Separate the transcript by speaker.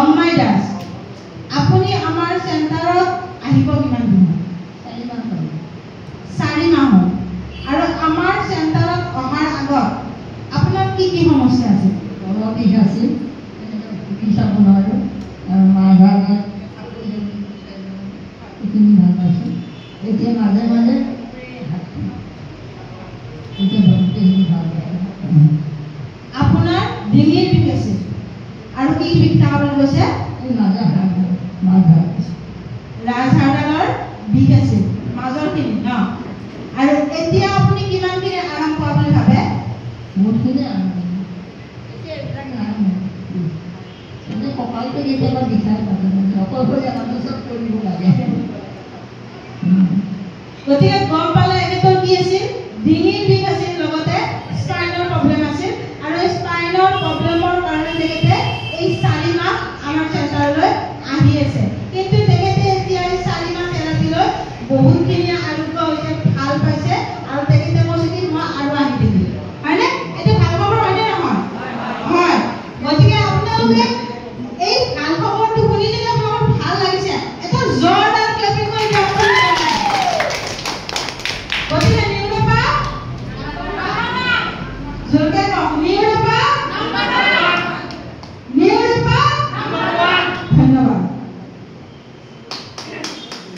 Speaker 1: লম্মাই দাস আপুনি আমাৰ চেণ্টাৰত আহিব কিমান দিন 4 মাহ হ'ল আৰু আমাৰ চেণ্টাৰত অহাৰ আগত আপোনাৰ কি কি সমস্যা আছে
Speaker 2: বিষ আছিল চিকিৎসা নোৱাৰোঁ আৰু মাঘৰ এইখিনি ভাল পাইছোঁ এতিয়া মাজে মাজে এতিয়া বহুতখিনি ভাল পাইছোঁ
Speaker 1: আপোনাৰ ডিঙিৰ বিষ আছে আৰু কি বিষ থকা বুলি কৈছে
Speaker 2: এই মাজৰ মাঘৰ
Speaker 1: ৰাজহাড়ডালৰ বিষ আছে মাজৰখিনি ন আৰু এতিয়া আপুনি কিমানখিনি আৰাম পোৱা বুলি ভাবে
Speaker 2: বহুতখিনি আৰাম এতিয়া এইবিলাক নাই মানে কঁকালটো কেতিয়াবা বিষাই থাকে অকলশৰীয়া মানুহ চব কৰিব লাগে
Speaker 1: গতিকে গম পালে এখেতৰ কি আছিল ডিঙিৰ বিষ আছিল লগতে স্পাইনৰ প্ৰব্লেম আছিল আৰু এই স্পাইনৰ প্ৰব্লেমৰ কাৰণে তেখেতে এই 4 মাহ আমাৰ চেণ্টাৰলৈ আহি আছে কিন্তু তেখেতে এতিয়া এই 4 মাহ থেৰাপিলৈ বহুতখিনি আৰোগ্য হৈছে ভাল পাইছে আৰু তেখেতে কৈছে কি মই আৰু আহি থাকিম হয়নে এইটো ভাল খবৰ হয়নে নহয় হয় গতিকে আপোনালোকে এই ভাল খবৰটো শুনি যদি আপোনালোকৰ ভাল লাগিছে এটা জোৰদাৰ ক্লেপিং কৰি দিয়ক গতিকে নিউৰোপা জোৰকে কওক নিউৰোপা